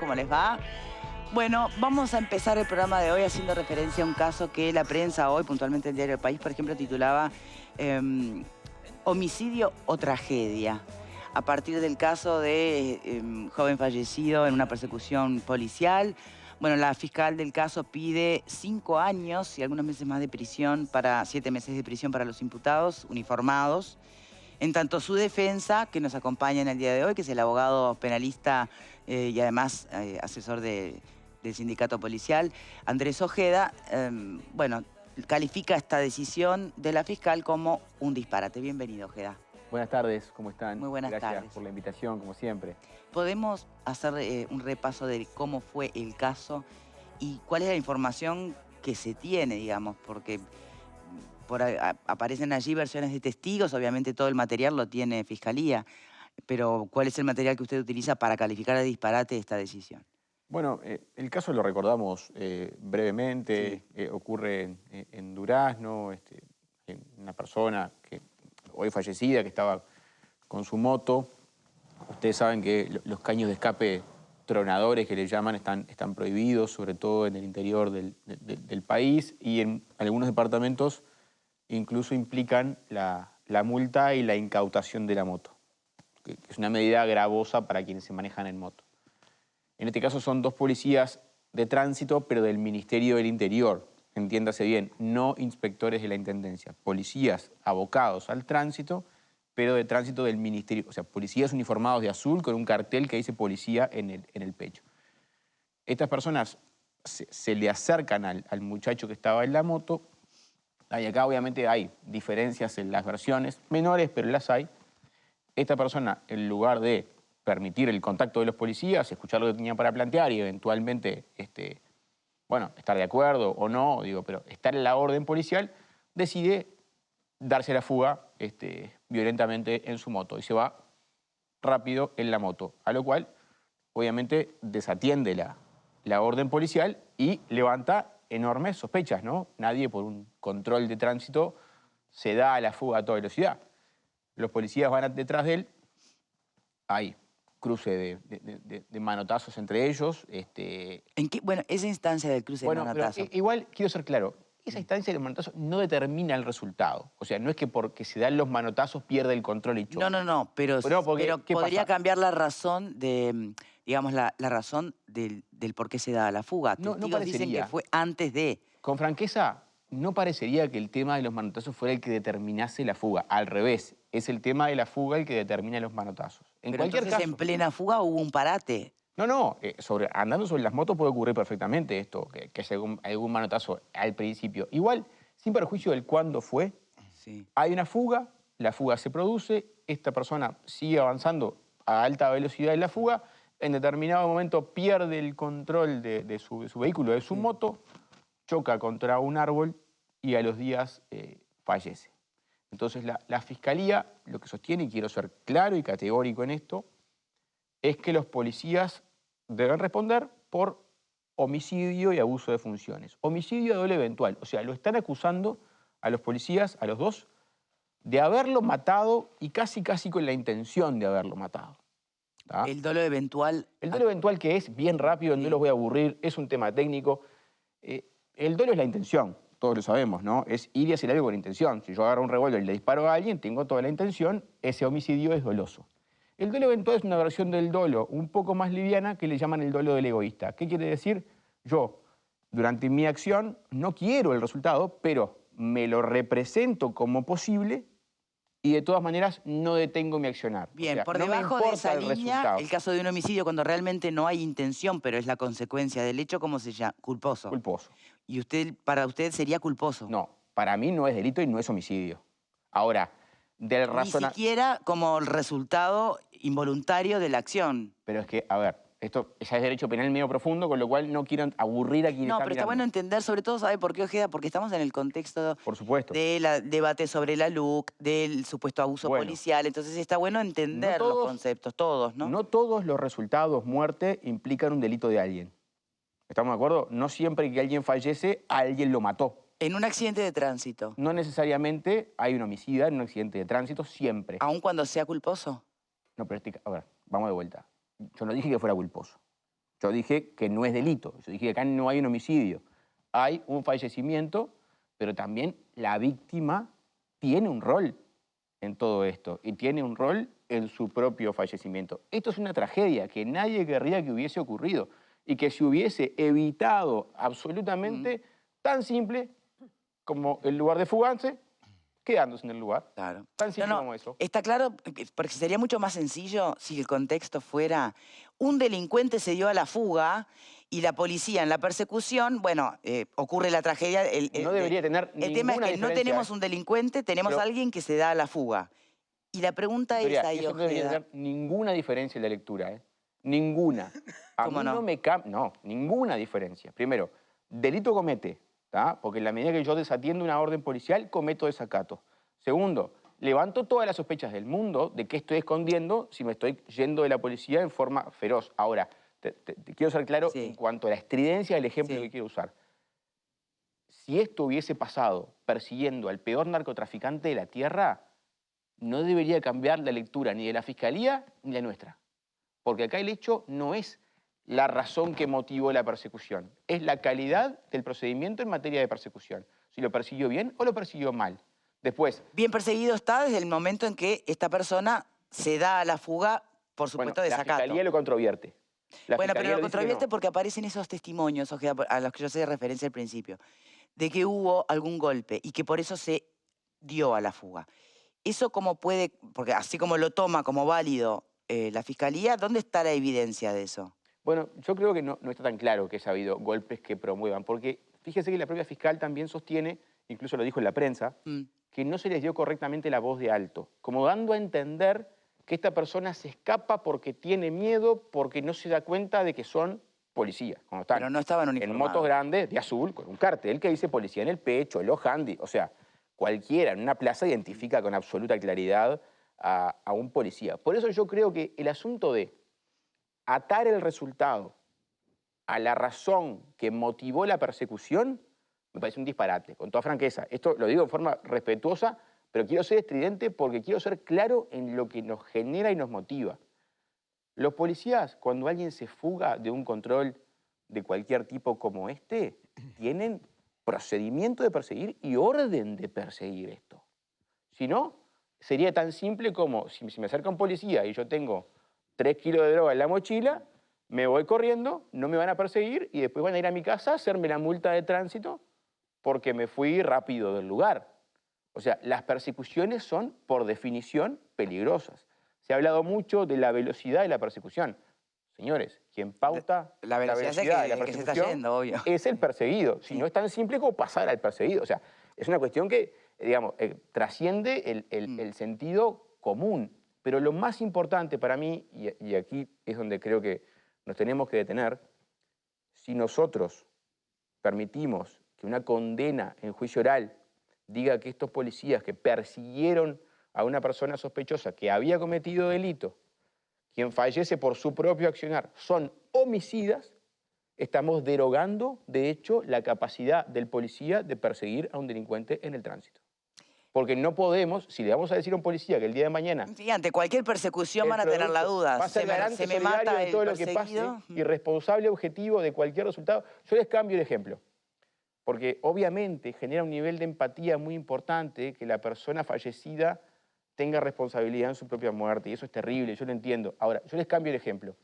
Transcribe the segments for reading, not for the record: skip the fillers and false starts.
¿Cómo les va? Bueno, vamos a empezar el programa de hoy haciendo referencia a un caso que la prensa hoy, puntualmente el diario El País, por ejemplo, titulaba Homicidio o tragedia, a partir del caso de joven fallecido en una persecución policial. Bueno, la fiscal del caso pide 5 años y algunos meses más de prisión 7 meses de prisión para los imputados uniformados. En tanto, su defensa, que nos acompaña en el día de hoy, que es el abogado penalista y además asesor del sindicato policial, Andrés Ojeda, bueno, califica esta decisión de la fiscal como un disparate. Bienvenido, Ojeda. Buenas tardes, ¿cómo están? Muy buenas tardes. Gracias por la invitación, como siempre. ¿Podemos hacer un repaso de cómo fue el caso y cuál es la información que se tiene, digamos? Porque aparecen allí versiones de testigos, obviamente todo el material lo tiene Fiscalía, pero ¿cuál es el material que usted utiliza para calificar de disparate esta decisión? Bueno, el caso lo recordamos brevemente, sí. Ocurre en Durazno, en una persona que hoy fallecida, que estaba con su moto. Ustedes saben que los caños de escape tronadores, que le llaman, están prohibidos, sobre todo en el interior del país, y en algunos departamentos incluso implican la multa y la incautación de la moto, que es una medida gravosa para quienes se manejan en moto. En este caso son 2 policías de tránsito, pero del Ministerio del Interior, entiéndase bien, no inspectores de la Intendencia, policías abocados al tránsito, pero de tránsito del Ministerio, o sea, policías uniformados de azul con un cartel que dice policía en el pecho. Estas personas se le acercan al muchacho que estaba en la moto. Y acá obviamente hay diferencias en las versiones, menores, pero las hay. Esta persona, en lugar de permitir el contacto de los policías, escuchar lo que tenía para plantear y eventualmente bueno, estar de acuerdo o no, pero estar en la orden policial, decide darse la fuga violentamente en su moto y se va rápido en la moto, a lo cual obviamente desatiende la orden policial y levanta enormes sospechas, ¿no? Nadie por un control de tránsito se da a la fuga a toda velocidad. Los policías van detrás de él, hay cruce de manotazos entre ellos. ¿En qué? Bueno, esa instancia del cruce de manotazos. Pero igual quiero ser claro, esa instancia de manotazos no determina el resultado. O sea, no es que porque se dan los manotazos pierde el control y choca. No, pero podría cambiar la razón de, digamos, la razón del por qué se da la fuga. No Testigos dicen que fue antes de. Con franqueza, no parecería que el tema de los manotazos fuera el que determinase la fuga. Al revés, es el tema de la fuga el que determina los manotazos. Pero cualquier caso, ¿en plena fuga hubo un parate? No, andando sobre las motos puede ocurrir perfectamente esto, que haya algún manotazo al principio. Igual, sin perjuicio del cuándo fue, sí. Hay una fuga, la fuga se produce, esta persona sigue avanzando a alta velocidad en la fuga, en determinado momento pierde el control de su vehículo, de su moto, choca contra un árbol y a los días fallece. Entonces la Fiscalía lo que sostiene, y quiero ser claro y categórico en esto, es que los policías deben responder por homicidio y abuso de funciones. Homicidio de dolo eventual, o sea, lo están acusando a los policías, a los 2, de haberlo matado y casi con la intención de haberlo matado. ¿Ah? El dolo eventual... El dolo eventual, que es bien rápido, no los voy a aburrir, es un tema técnico. El dolo es la intención, todos lo sabemos, ¿no? Es ir y hacer algo con intención. Si yo agarro un revólver y le disparo a alguien, tengo toda la intención, ese homicidio es doloso. El dolo eventual es una versión del dolo un poco más liviana que le llaman el dolo del egoísta. ¿Qué quiere decir? Yo, durante mi acción, no quiero el resultado, pero me lo represento como posible y de todas maneras no detengo mi accionar. Bien, o sea, por no debajo de esa línea, el caso de un homicidio cuando realmente no hay intención, pero es la consecuencia del hecho, ¿cómo se llama? Culposo. Culposo. ¿Y para usted sería culposo? No, para mí no es delito y no es homicidio. Ahora, del razonamiento... Ni siquiera como el resultado involuntario de la acción. Pero es que, a ver, esto ya es derecho penal medio profundo, con lo cual no quiero aburrir a quienes están No, pero está bueno entender, sobre todo, ¿sabe por qué, Ojeda? Porque estamos en el contexto por supuesto. del debate sobre la LUC, del supuesto abuso policial, entonces está bueno entender los conceptos, todos, ¿no? No todos los resultados muerte implican un delito de alguien. ¿Estamos de acuerdo? No siempre que alguien fallece, alguien lo mató. En un accidente de tránsito. No necesariamente hay un homicida en un accidente de tránsito, siempre. ¿Aun cuando sea culposo? No, pero a ver, vamos de vuelta. Yo no dije que fuera culposo. Yo dije que no es delito. Yo dije que acá no hay un homicidio. Hay un fallecimiento, pero también la víctima tiene un rol en todo esto y tiene un rol en su propio fallecimiento. Esto es una tragedia que nadie querría que hubiese ocurrido y que se hubiese evitado absolutamente tan simple como el lugar de fugarse, quedándose en el lugar. Claro. Tan simple como eso. Está claro, porque sería mucho más sencillo si el contexto fuera un delincuente se dio a la fuga y la policía en la persecución, bueno, ocurre la tragedia. No debería tener ninguna El tema es que no diferencia, tenemos un delincuente, tenemos a alguien que se da a la fuga. Y la pregunta Victoria, es ahí, eso no debería tener ninguna diferencia en la lectura, ¿eh? Ninguna. A ¿Cómo mí no? no me cambia, no, ninguna diferencia. Primero, delito comete, ¿tá? Porque en la medida que yo desatiendo una orden policial, cometo desacato. Segundo, levanto todas las sospechas del mundo de qué estoy escondiendo si me estoy yendo de la policía en forma feroz. Ahora, te quiero ser claro en cuanto a la estridencia del ejemplo que quiero usar. Si esto hubiese pasado persiguiendo al peor narcotraficante de la tierra, no debería cambiar la lectura ni de la Fiscalía ni la nuestra. Porque acá el hecho no es la razón que motivó la persecución, es la calidad del procedimiento en materia de persecución. Si lo persiguió bien o lo persiguió mal. Después... Bien perseguido está desde el momento en que esta persona se da a la fuga, por supuesto, de desacato. La Fiscalía lo controvierte. Bueno, pero lo controvierte porque aparecen esos testimonios a los que yo hacía referencia al principio, de que hubo algún golpe y que por eso se dio a la fuga. Eso cómo puede, porque así como lo toma como válido la Fiscalía, ¿dónde está la evidencia de eso? Bueno, yo creo que no está tan claro que haya habido golpes que promuevan, porque fíjese que la propia fiscal también sostiene, incluso lo dijo en la prensa, que no se les dio correctamente la voz de alto, como dando a entender que esta persona se escapa porque tiene miedo, porque no se da cuenta de que son policías. Cuando están pero no estaban uniformados. En motos grandes, de azul, con un cartel que dice policía en el pecho, el handy, o sea, cualquiera en una plaza identifica con absoluta claridad a un policía. Por eso yo creo que el asunto de atar el resultado a la razón que motivó la persecución me parece un disparate, con toda franqueza. Esto lo digo en forma respetuosa, pero quiero ser estridente porque quiero ser claro en lo que nos genera y nos motiva. Los policías, cuando alguien se fuga de un control de cualquier tipo como este, tienen procedimiento de perseguir y orden de perseguir esto. Si no, sería tan simple como si me acerca un policía y yo tengo 3 kilos de droga en la mochila, me voy corriendo, no me van a perseguir y después van a ir a mi casa a hacerme la multa de tránsito porque me fui rápido del lugar. O sea, las persecuciones son, por definición, peligrosas. Se ha hablado mucho de la velocidad de la persecución. Señores, quien pauta la velocidad de la que se está persecución yendo, obvio. es el perseguido. Si no es tan simple como pasar al perseguido. O sea, es una cuestión que, digamos, trasciende el sentido común. Pero lo más importante para mí, y aquí es donde creo que nos tenemos que detener, si nosotros permitimos que una condena en juicio oral diga que estos policías que persiguieron a una persona sospechosa que había cometido delito, quien fallece por su propio accionar, son homicidas, estamos derogando, de hecho, la capacidad del policía de perseguir a un delincuente en el tránsito. Porque no podemos, si le vamos a decir a un policía que el día de mañana... Sí, ante cualquier persecución van a tener la duda. Va a ser garante solidario de todo lo que pase y responsable objetivo de cualquier resultado. Yo les cambio el ejemplo. Porque obviamente genera un nivel de empatía muy importante que la persona fallecida tenga responsabilidad en su propia muerte. Y eso es terrible, yo lo entiendo. Ahora, yo les cambio el ejemplo.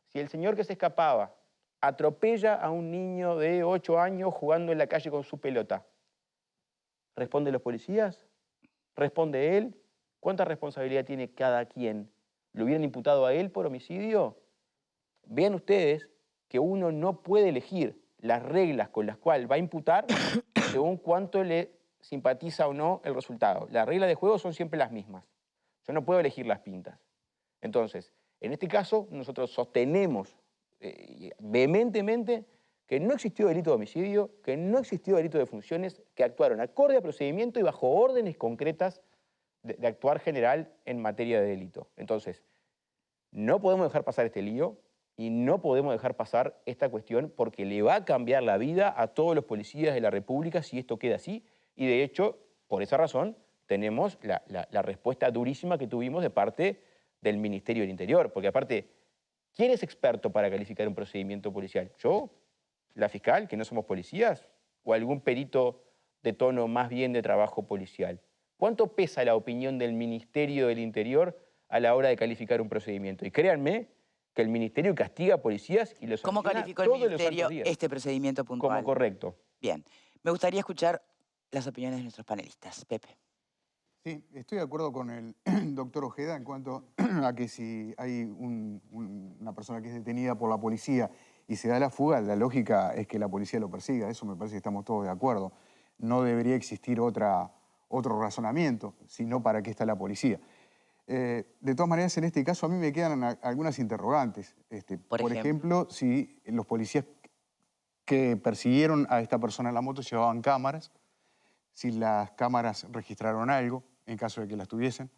Si el señor que se escapaba atropella a un niño de 8 años jugando en la calle con su pelota, ¿responden los policías? ¿Responde él? ¿Cuánta responsabilidad tiene cada quien? ¿Lo hubieran imputado a él por homicidio? Vean ustedes que uno no puede elegir las reglas con las cuales va a imputar según cuánto le simpatiza o no el resultado. Las reglas de juego son siempre las mismas. Yo no puedo elegir las pintas. Entonces, en este caso, nosotros sostenemos vehementemente que no existió delito de homicidio, que no existió delito de funciones, que actuaron acorde a procedimiento y bajo órdenes concretas de actuar general en materia de delito. Entonces, no podemos dejar pasar este lío y no podemos dejar pasar esta cuestión porque le va a cambiar la vida a todos los policías de la República si esto queda así. Y de hecho, por esa razón, tenemos la respuesta durísima que tuvimos de parte del Ministerio del Interior. Porque aparte, ¿Quién es experto para calificar un procedimiento policial? ¿Yo? ¿La fiscal, que no somos policías? ¿O algún perito de tono más bien de trabajo policial? ¿Cuánto pesa la opinión del Ministerio del Interior a la hora de calificar un procedimiento? Y créanme que el Ministerio castiga a policías y los ¿Cómo sanciona calificó el todos los santos Ministerio días. este procedimiento Como puntual? correcto. Bien. Me gustaría escuchar las opiniones de nuestros panelistas. Pepe. Sí, estoy de acuerdo con el doctor Ojeda en cuanto a que si hay una persona que es detenida por la policía y se da la fuga, la lógica es que la policía lo persiga. Eso me parece que estamos todos de acuerdo. No debería existir otro razonamiento, sino para qué está la policía. De todas maneras, en este caso a mí me quedan algunas interrogantes. Por ejemplo, si los policías que persiguieron a esta persona en la moto llevaban cámaras, si las cámaras registraron algo, en caso de que las tuviesen.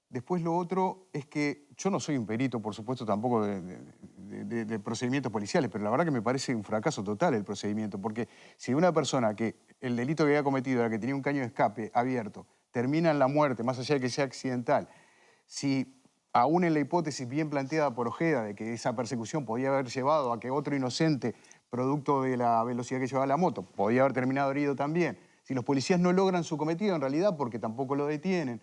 Después lo otro es que yo no soy un perito, por supuesto, tampoco de procedimientos policiales, pero la verdad que me parece un fracaso total el procedimiento, porque si una persona que el delito que había cometido era que tenía un caño de escape abierto, termina en la muerte, más allá de que sea accidental, si aún en la hipótesis bien planteada por Ojeda de que esa persecución podía haber llevado a que otro inocente, producto de la velocidad que llevaba la moto, podía haber terminado herido también, si los policías no logran su cometido, en realidad, porque tampoco lo detienen,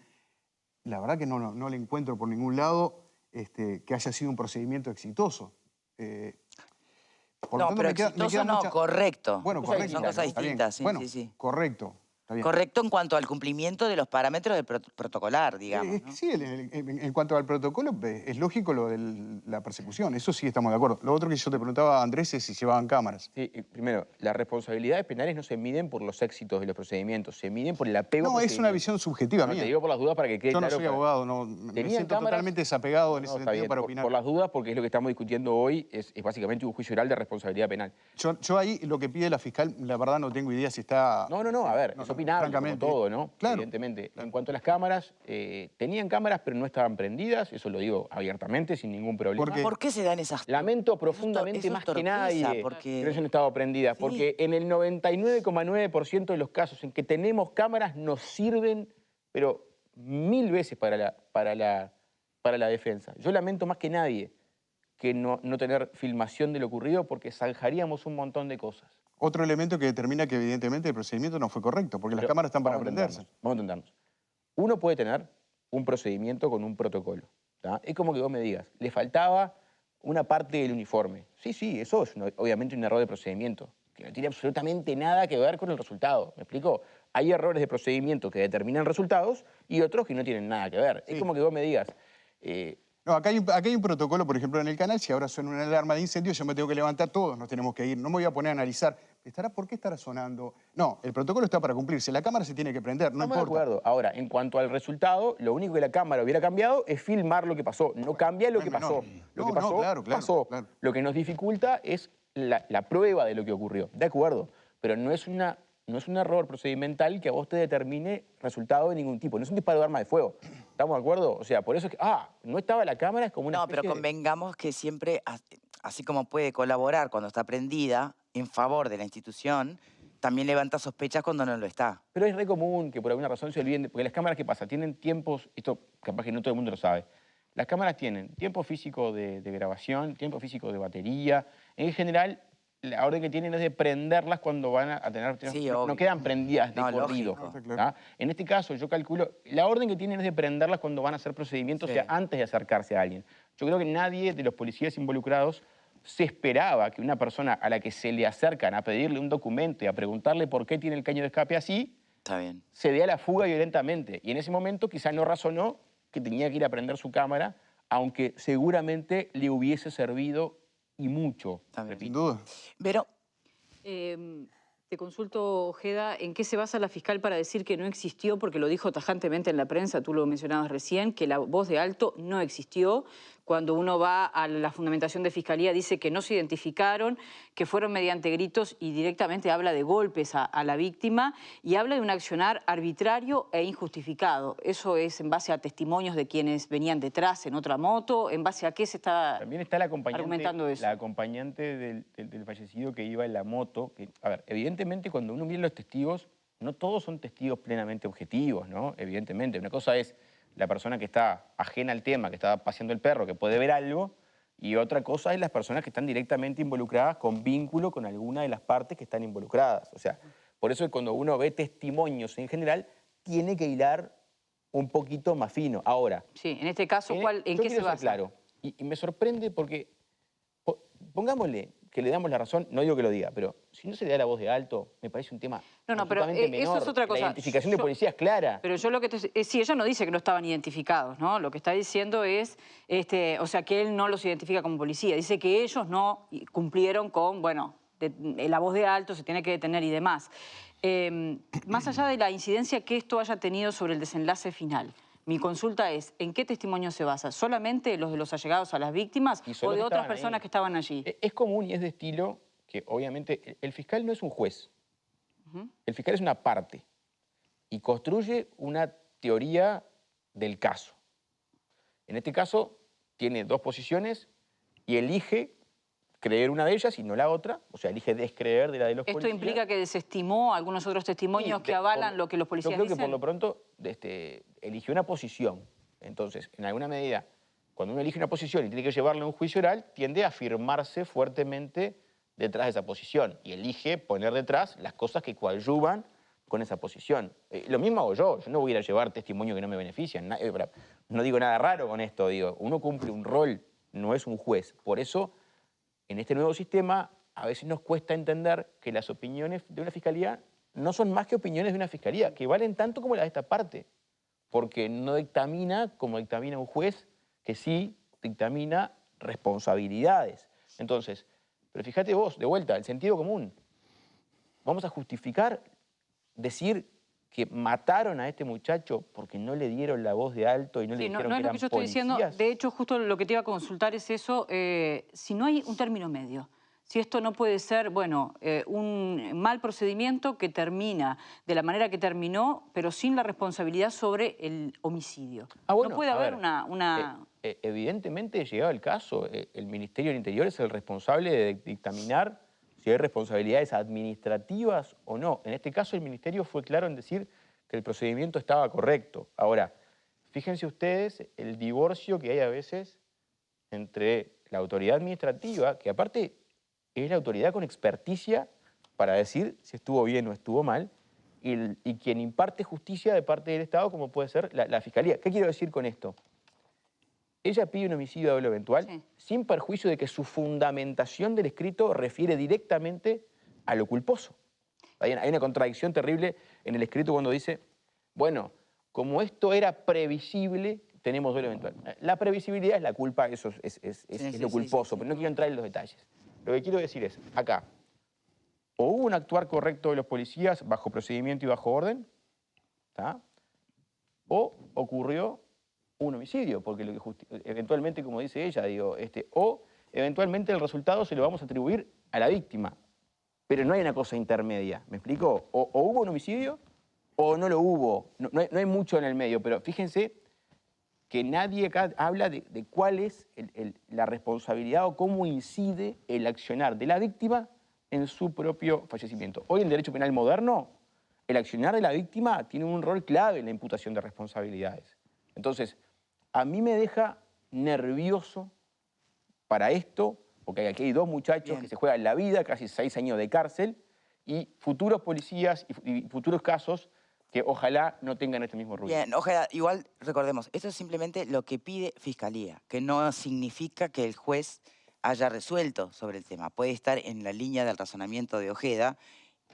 la verdad que no le encuentro por ningún lado que haya sido un procedimiento exitoso. No, pero exitoso no, correcto. Bueno, correcto. Son cosas distintas, sí, bueno, sí. Correcto. Está bien. Correcto en cuanto al cumplimiento de los parámetros del protocolar, digamos. ¿No? Sí, en cuanto al protocolo, es lógico lo de la persecución, eso sí estamos de acuerdo. Lo otro que yo te preguntaba, Andrés, es si llevaban cámaras. Sí, primero, las responsabilidades penales no se miden por los éxitos de los procedimientos, se miden por el apego. No, es una visión subjetiva mía. Te digo por las dudas para que quede claro. Yo no soy abogado, no, me siento totalmente desapegado en ese sentido bien, para opinar. Por las dudas, porque es lo que estamos discutiendo hoy, es básicamente un juicio oral de responsabilidad penal. Yo ahí lo que pide la fiscal, la verdad no tengo idea si está... No, a ver, es opinable, como todo, ¿no? Claro. Evidentemente. Claro. En cuanto a las cámaras, tenían cámaras pero no estaban prendidas, eso lo digo abiertamente, sin ningún problema. ¿Por qué se dan esas? Lamento profundamente más que nadie que no hayan estado prendidas, porque en el 99,9% de los casos en que tenemos cámaras nos sirven, pero 1000 veces para la defensa. Yo lamento más que nadie que no tener filmación de lo ocurrido porque zanjaríamos un montón de cosas. Otro elemento que determina que evidentemente el procedimiento no fue correcto, porque las cámaras están para prenderse. Vamos a entendernos. Uno puede tener un procedimiento con un protocolo. ¿tá? Es como que vos me digas, le faltaba una parte del uniforme. Sí, eso es obviamente un error de procedimiento, que no tiene absolutamente nada que ver con el resultado. ¿Me explico? Hay errores de procedimiento que determinan resultados y otros que no tienen nada que ver. Sí. Es como que vos me digas... No, acá hay un protocolo, por ejemplo, en el canal, si ahora suena una alarma de incendio, yo me tengo que levantar, todos nos tenemos que ir, no me voy a poner a analizar, ¿por qué estará sonando? No, el protocolo está para cumplirse, la cámara se tiene que prender, no importa. De acuerdo. Ahora, en cuanto al resultado, lo único que la cámara hubiera cambiado es filmar lo que pasó, no cambia lo que pasó. Lo que pasó, pasó. Claro. Lo que nos dificulta es la prueba de lo que ocurrió, de acuerdo, pero no es un error procedimental que a vos te determine resultado de ningún tipo. No es un disparo de arma de fuego. ¿Estamos de acuerdo? O sea, por eso es que, no estaba la cámara, es como una especie pero convengamos que siempre, así como puede colaborar cuando está prendida en favor de la institución, también levanta sospechas cuando no lo está. Pero es re común que por alguna razón se olviden, porque las cámaras, ¿qué pasa? Tienen tiempos, esto capaz que no todo el mundo lo sabe, las cámaras tienen tiempo físico de grabación, tiempo físico de batería, en general... La orden que tienen es de prenderlas cuando van a tener... Sí, no quedan prendidas de corrido. En este caso, yo calculo... La orden que tienen es de prenderlas cuando van a hacer procedimientos, o sea, antes de acercarse a alguien. Yo creo que nadie de los policías involucrados se esperaba que una persona a la que se le acercan a pedirle un documento y a preguntarle por qué tiene el caño de escape así, se dé a la fuga violentamente. Y en ese momento quizás no razonó que tenía que ir a prender su cámara, aunque seguramente le hubiese servido y mucho. Sin duda. Pero... te consulto, Ojeda, ¿en qué se basa la fiscal para decir que no existió? Porque lo dijo tajantemente en la prensa, tú lo mencionabas recién, que la voz de alto no existió. Cuando uno va a la fundamentación de fiscalía dice que no se identificaron, que fueron mediante gritos y directamente habla de golpes a la víctima y habla de un accionar arbitrario e injustificado. ¿Eso es en base a testimonios de quienes venían detrás en otra moto? ¿En base a qué se está También está argumentando eso? La acompañante del fallecido que iba en la moto. A ver, evidentemente cuando uno mira los testigos, no todos son testigos plenamente objetivos, ¿no? Evidentemente. Una cosa es la persona que está ajena al tema, que está paseando el perro, que puede ver algo, Y otra cosa es las personas que están directamente involucradas con vínculo con alguna de las partes que están involucradas. O sea, por eso cuando uno ve testimonios en general, tiene que hilar un poquito más fino. Ahora, Sí, en este caso, ¿en yo qué se quiero ser basa? claro, y me sorprende porque, pongámosle que le damos la razón, no digo que lo diga, pero si no se le da la voz de alto, me parece un tema No, pero absolutamente menor. eso es otra cosa. La identificación de policía es clara. Pero yo lo que sí, ella no dice que no estaban identificados, ¿no? Lo que está diciendo es, o sea, que él no los identifica como policía. Dice que ellos no cumplieron con, bueno, la voz de alto se tiene que detener y demás. Más allá de la incidencia que esto haya tenido sobre el desenlace final, mi consulta es, ¿en qué testimonio se basa? ¿Solamente los de los allegados a las víctimas o de otras personas que estaban allí? Es común y es de estilo que, obviamente, el fiscal no es un juez. El fiscal es una parte y construye una teoría del caso. En este caso, tiene dos posiciones y elige creer una de ellas y no la otra, o sea, elige descreer de la de los policías. ¿Esto implica que desestimó algunos otros testimonios que avalan lo que los policías dicen? Yo creo que por lo pronto eligió una posición. Entonces, en alguna medida, cuando uno elige una posición y tiene que llevarla a un juicio oral, tiende a afirmarse fuertemente detrás de esa posición y elige poner detrás las cosas que coadyuvan con esa posición. Lo mismo hago yo no voy a ir a llevar testimonio que no me benefician. No digo nada raro con esto, digo, uno cumple un rol, no es un juez. Por eso, en este nuevo sistema, a veces nos cuesta entender que las opiniones de una fiscalía no son más que opiniones de una fiscalía, que valen tanto como las de esta parte, porque no dictamina como dictamina un juez, que sí dictamina responsabilidades. Entonces, pero fíjate vos, de vuelta, el sentido común. Vamos a justificar decir que mataron a este muchacho porque no le dieron la voz de alto y no le dijeron que eran no es lo que yo estoy diciendo. policías. De hecho, justo lo que te iba a consultar es eso. Si no hay un término medio, si esto no puede ser, bueno, un mal procedimiento que termina de la manera que terminó, pero sin la responsabilidad sobre el homicidio. Bueno, no puede haber una... Evidentemente, llegado el caso, el Ministerio del Interior es el responsable de dictaminar si hay responsabilidades administrativas o no. En este caso, el Ministerio fue claro en decir que el procedimiento estaba correcto. Ahora, fíjense ustedes el divorcio que hay a veces entre la autoridad administrativa, que aparte es la autoridad con experticia para decir si estuvo bien o estuvo mal, y quien imparte justicia de parte del Estado, como puede ser la Fiscalía. ¿Qué quiero decir con esto? Ella pide un homicidio doble eventual sin perjuicio de que su fundamentación del escrito refiere directamente a lo culposo. Hay una contradicción terrible en el escrito cuando dice, bueno, como esto era previsible, tenemos doble eventual. La previsibilidad es la culpa, eso es lo culposo, pero no quiero entrar en los detalles. Lo que quiero decir es, acá, o hubo un actuar correcto de los policías bajo procedimiento y bajo orden, ¿tá? O ocurrió un homicidio, porque lo que eventualmente, como dice ella, digo, o eventualmente el resultado se lo vamos a atribuir a la víctima. Pero no hay una cosa intermedia, ¿me explico? O hubo un homicidio o no lo hubo. No hay mucho en el medio, pero fíjense que nadie acá habla de cuál es la responsabilidad o cómo incide el accionar de la víctima en su propio fallecimiento. Hoy en el derecho penal moderno, el accionar de la víctima tiene un rol clave en la imputación de responsabilidades. Entonces, a mí me deja nervioso para esto, porque aquí hay dos muchachos que se juegan la vida, casi 6 años de cárcel, y futuros policías y futuros casos que ojalá no tengan este mismo ruido. Bien, ojalá, igual recordemos, esto es simplemente lo que pide Fiscalía, que no significa que el juez haya resuelto sobre el tema. Puede estar en la línea del razonamiento de Ojeda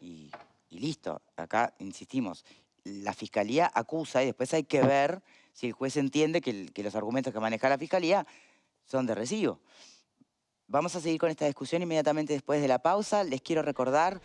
y listo. Acá, insistimos, la Fiscalía acusa y después hay que ver si el juez entiende que los argumentos que maneja la Fiscalía son de recibo. Vamos a seguir con esta discusión inmediatamente después de la pausa. Les quiero recordar...